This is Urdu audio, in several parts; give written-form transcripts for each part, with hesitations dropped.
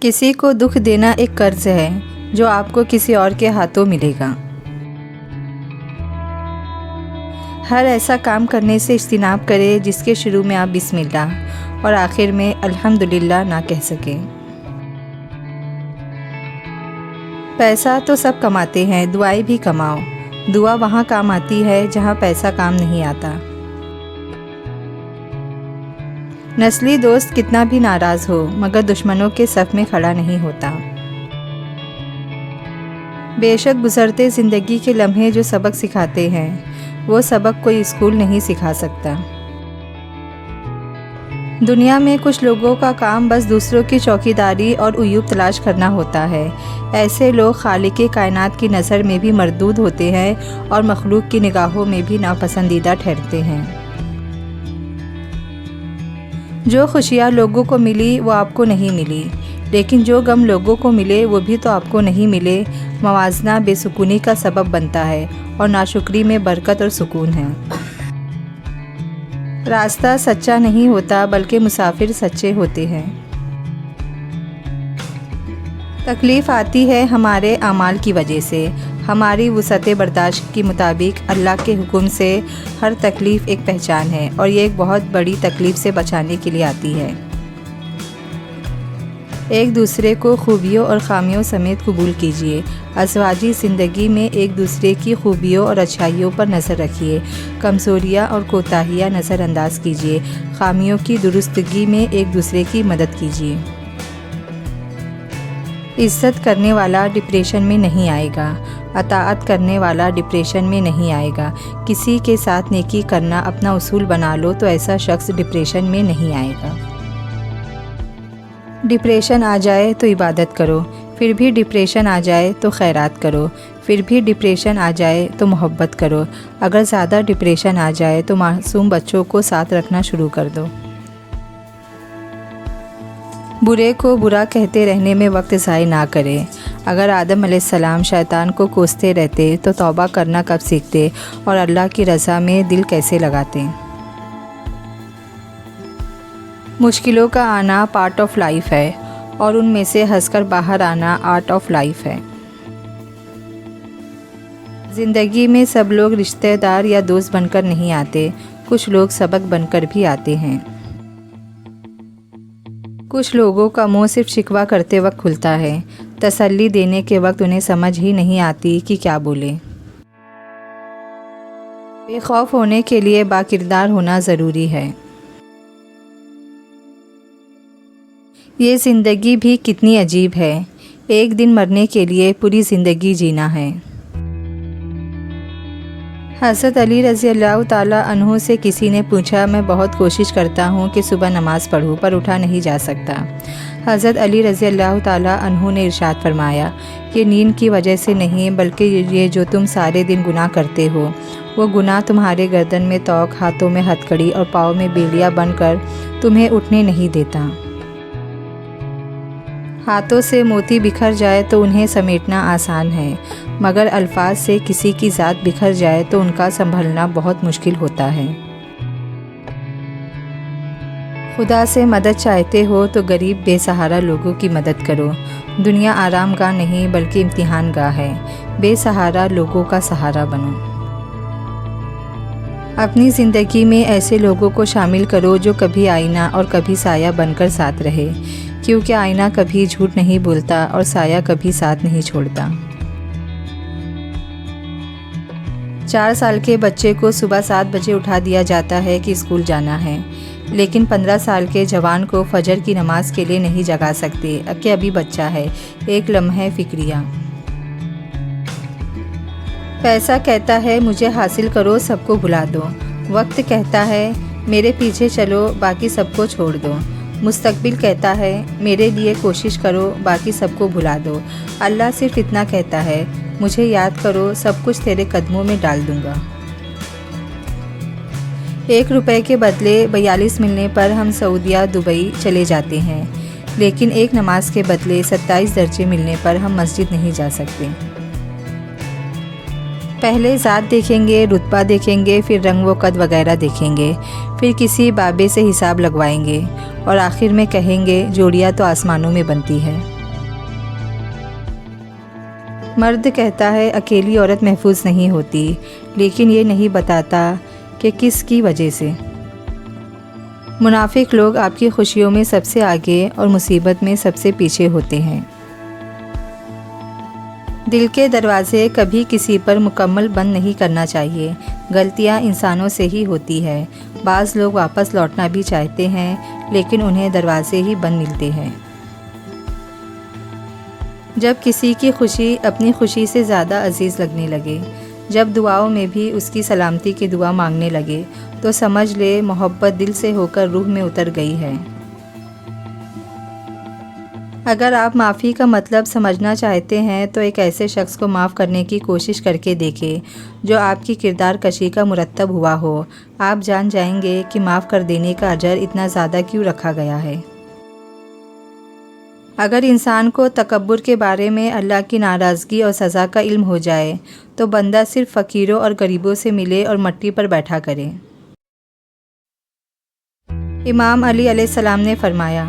کسی کو دکھ دینا ایک قرض ہے جو آپ کو کسی اور کے ہاتھوں ملے گا۔ ہر ایسا کام کرنے سے اجتناب کرے جس کے شروع میں آپ بسم اللہ اور آخر میں الحمدللہ نہ کہہ سکیں۔ پیسہ تو سب کماتے ہیں، دعائیں بھی کماؤ۔ دعا وہاں کام آتی ہے جہاں پیسہ کام نہیں آتا۔ نسلی دوست کتنا بھی ناراض ہو مگر دشمنوں کے صف میں کھڑا نہیں ہوتا۔ بے شک گزرتے زندگی کے لمحے جو سبق سکھاتے ہیں وہ سبق کوئی اسکول نہیں سکھا سکتا۔ دنیا میں کچھ لوگوں کا کام بس دوسروں کی چوکیداری اور عیوب تلاش کرنا ہوتا ہے۔ ایسے لوگ خالق کائنات کی نظر میں بھی مردود ہوتے ہیں اور مخلوق کی نگاہوں میں بھی ناپسندیدہ ٹھہرتے ہیں۔ جو خوشیاں لوگوں کو ملی وہ آپ کو نہیں ملی، لیکن جو غم لوگوں کو ملے وہ بھی تو آپ کو نہیں ملے۔ موازنہ بے سکونی کا سبب بنتا ہے اور ناشکری میں برکت اور سکون ہے۔ راستہ سچا نہیں ہوتا بلکہ مسافر سچے ہوتے ہیں۔ تکلیف آتی ہے ہمارے اعمال کی وجہ سے۔ ہماری وسعت برداشت کے مطابق اللہ کے حکم سے ہر تکلیف ایک پہچان ہے اور یہ ایک بہت بڑی تکلیف سے بچانے کے لیے آتی ہے۔ ایک دوسرے کو خوبیوں اور خامیوں سمیت قبول کیجیے۔ ازواجی زندگی میں ایک دوسرے کی خوبیوں اور اچھائیوں پر نظر رکھیے۔ کمزوریاں اور کوتاہیاں نظر انداز کیجیے۔ خامیوں کی درستگی میں ایک دوسرے کی مدد کیجیے۔ عزت کرنے والا ڈپریشن میں نہیں آئے گا۔ اطاعت کرنے والا ڈپریشن میں نہیں آئے گا۔ کسی کے ساتھ نیکی کرنا اپنا اصول بنا لو تو ایسا شخص ڈپریشن میں نہیں آئے گا۔ ڈپریشن آ جائے تو عبادت کرو، پھر بھی ڈپریشن آ جائے تو خیرات کرو، پھر بھی ڈپریشن آ جائے تو محبت کرو۔ اگر زیادہ ڈپریشن آ جائے تو معصوم بچوں کو ساتھ رکھنا شروع کر دو۔ برے کو برا کہتے رہنے میں وقت ضائع نہ کرے۔ اگر آدم علیہ السلام شیطان کو کوستے رہتے تو توبہ کرنا کب سیکھتے اور اللہ کی رضا میں دل کیسے لگاتے؟ مشکلوں کا آنا پارٹ آف لائف ہے اور ان میں سے ہنس کر باہر آنا آرٹ آف لائف ہے۔ زندگی میں سب لوگ رشتہ دار یا دوست بن کر نہیں آتے، کچھ لوگ سبق بن کر بھی آتے ہیں۔ کچھ لوگوں کا منہ صرف شکوہ کرتے وقت کھلتا ہے، تسلی دینے کے وقت انہیں سمجھ ہی نہیں آتی کہ کیا بولے۔ بے خوف ہونے کے لیے باکردار ہونا ضروری ہے۔ یہ زندگی بھی کتنی عجیب ہے، ایک دن مرنے کے لیے پوری زندگی جینا ہے۔ حضرت علی رضی اللہ تعالیٰ عنہ سے کسی نے پوچھا، میں بہت کوشش کرتا ہوں کہ صبح نماز پڑھوں پر اٹھا نہیں جا سکتا۔ حضرت علی رضی اللہ تعالیٰ عنہ نے ارشاد فرمایا، یہ نیند کی وجہ سے نہیں بلکہ یہ جو تم سارے دن گناہ کرتے ہو، وہ گناہ تمہارے گردن میں توق، ہاتھوں میں ہتھکڑی اور پاؤں میں بیڑیاں بن کر تمہیں اٹھنے نہیں دیتا۔ ہاتھوں سے موتی بکھر جائے تو انہیں سمیٹنا آسان ہے، مگر الفاظ سے کسی کی ذات بکھر جائے تو ان کا سنبھلنا بہت مشکل ہوتا ہے۔ خدا سے مدد چاہتے ہو تو غریب بے سہارا لوگوں کی مدد کرو۔ دنیا آرام گاہ نہیں بلکہ امتحان گاہ ہے، بے سہارا لوگوں کا سہارا بنو۔ اپنی زندگی میں ایسے لوگوں کو شامل کرو جو کبھی آئینہ اور کبھی سایہ بن کر ساتھ رہے، کیونکہ آئینہ کبھی جھوٹ نہیں بولتا اور سایہ کبھی ساتھ نہیں چھوڑتا۔ 4 سال کے بچے کو صبح 7 بجے اٹھا دیا جاتا ہے کہ اسکول جانا ہے، لیکن 15 سال کے جوان کو فجر کی نماز کے لیے نہیں جگا سکتے کہ ابھی بچہ ہے۔ ایک لمحہ فکریہ۔ پیسہ کہتا ہے مجھے حاصل کرو، سب کو بھلا دو۔ وقت کہتا ہے میرے پیچھے چلو، باقی سب کو چھوڑ دو۔ مستقبل کہتا ہے میرے لیے کوشش کرو، باقی سب کو بھلا دو۔ اللہ صرف اتنا کہتا ہے، مجھے یاد کرو، سب کچھ تیرے قدموں میں ڈال دوں گا۔ 1 روپے کے بدلے 42 ملنے پر ہم سعودیہ، دبئی چلے جاتے ہیں، لیکن ایک نماز کے بدلے 27 درجے ملنے پر ہم مسجد نہیں جا سکتے۔ پہلے ذات دیکھیں گے، رتبہ دیکھیں گے، پھر رنگ و قد وغیرہ دیکھیں گے، پھر کسی بابے سے حساب لگوائیں گے اور آخر میں کہیں گے جوڑیاں تو آسمانوں میں بنتی ہے۔ مرد کہتا ہے اکیلی عورت محفوظ نہیں ہوتی، لیکن یہ نہیں بتاتا کہ کس کی وجہ سے۔ منافق لوگ آپ کی خوشیوں میں سب سے آگے اور مصیبت میں سب سے پیچھے ہوتے ہیں۔ دل کے دروازے کبھی کسی پر مکمل بند نہیں کرنا چاہیے۔ غلطیاں انسانوں سے ہی ہوتی ہے۔ بعض لوگ واپس لوٹنا بھی چاہتے ہیں، لیکن انہیں دروازے ہی بند ملتے ہیں۔ جب کسی کی خوشی اپنی خوشی سے زیادہ عزیز لگنے لگے، جب دعاؤں میں بھی اس کی سلامتی کی دعا مانگنے لگے، تو سمجھ لے محبت دل سے ہو کر روح میں اتر گئی ہے۔ اگر آپ معافی کا مطلب سمجھنا چاہتے ہیں تو ایک ایسے شخص کو معاف کرنے کی کوشش کر کے دیکھیں جو آپ کی کردار کشی کا مرتب ہوا ہو۔ آپ جان جائیں گے کہ معاف کر دینے کا اجر اتنا زیادہ کیوں رکھا گیا ہے۔ اگر انسان کو تکبر کے بارے میں اللہ کی ناراضگی اور سزا کا علم ہو جائے تو بندہ صرف فقیروں اور غریبوں سے ملے اور مٹی پر بیٹھا کرے۔ امام علی علیہ السلام نے فرمایا،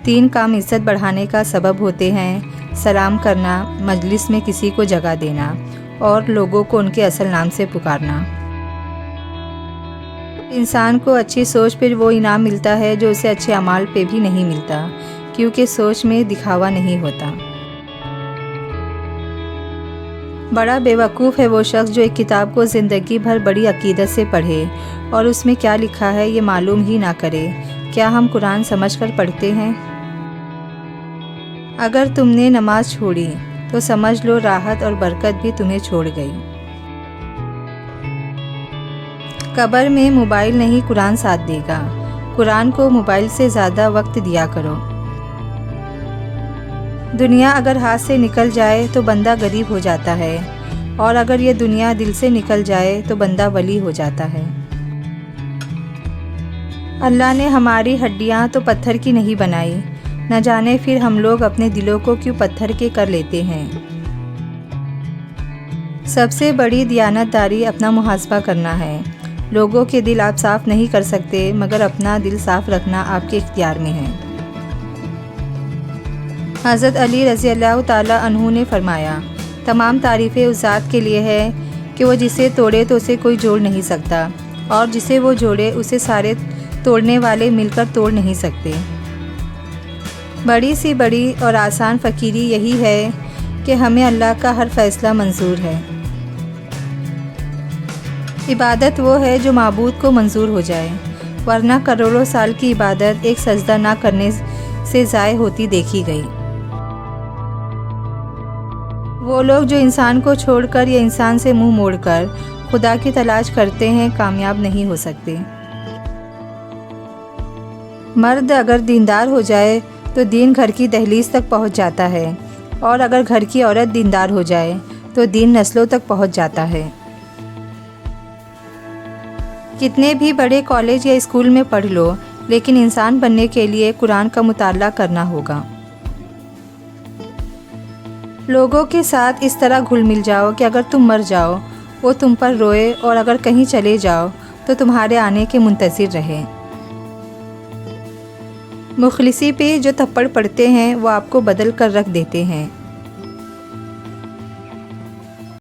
3 کام عزت بڑھانے کا سبب ہوتے ہیں: سلام کرنا، مجلس میں کسی کو جگہ دینا، اور لوگوں کو ان کے اصل نام سے پکارنا۔ انسان کو اچھی سوچ پر وہ انعام ملتا ہے جو اسے اچھے اعمال پہ بھی نہیں ملتا، کیونکہ سوچ میں دکھاوا نہیں ہوتا۔ بڑا بیوقوف ہے وہ شخص جو ایک کتاب کو زندگی بھر بڑی عقیدت سے پڑھے اور اس میں کیا لکھا ہے یہ معلوم ہی نہ کرے۔ کیا ہم قرآن سمجھ کر پڑھتے ہیں؟ اگر تم نے نماز چھوڑی تو سمجھ لو راحت اور برکت بھی تمہیں چھوڑ گئی۔ قبر میں موبائل نہیں قرآن ساتھ دے گا۔ قرآن کو موبائل سے زیادہ وقت دیا کرو۔ دنیا اگر ہاتھ سے نکل جائے تو بندہ غریب ہو جاتا ہے، اور اگر یہ دنیا دل سے نکل جائے تو بندہ ولی ہو جاتا ہے۔ اللہ نے ہماری ہڈیاں تو پتھر کی نہیں بنائی، نہ جانے پھر ہم لوگ اپنے دلوں کو کیوں پتھر کے کر لیتے ہیں۔ سب سے بڑی دیانتداری اپنا محاسبہ کرنا ہے۔ لوگوں کے دل آپ صاف نہیں کر سکتے، مگر اپنا دل صاف رکھنا آپ کے اختیار میں ہے۔ حضرت علی رضی اللہ تعالیٰ عنہ نے فرمایا، تمام تعریفیں اس ذات کے لیے ہے کہ وہ جسے توڑے تو اسے کوئی جوڑ نہیں سکتا، اور جسے وہ جوڑے اسے سارے توڑنے والے مل کر توڑ نہیں سکتے۔ بڑی سی بڑی اور آسان فقیری یہی ہے کہ ہمیں اللہ کا ہر فیصلہ منظور ہے۔ عبادت وہ ہے جو معبود کو منظور ہو جائے، ورنہ کروڑوں سال کی عبادت ایک سجدہ نہ کرنے سے ضائع ہوتی دیکھی گئی۔ وہ لوگ جو انسان کو چھوڑ کر یا انسان سے منہ موڑ کر خدا کی تلاش کرتے ہیں کامیاب نہیں ہو سکتے۔ مرد اگر دیندار ہو جائے تو دین گھر کی دہلیز تک پہنچ جاتا ہے، اور اگر گھر کی عورت دیندار ہو جائے تو دین نسلوں تک پہنچ جاتا ہے۔ کتنے بھی بڑے کالج یا اسکول میں پڑھ لو، لیکن انسان بننے کے لیے قرآن کا مطالعہ کرنا ہوگا۔ لوگوں کے ساتھ اس طرح گھل مل جاؤ کہ اگر تم مر جاؤ وہ تم پر روئے، اور اگر کہیں چلے جاؤ تو تمہارے آنے کے منتظر رہے۔ مخلصی پہ جو تھپڑ پڑتے ہیں وہ آپ کو بدل کر رکھ دیتے ہیں۔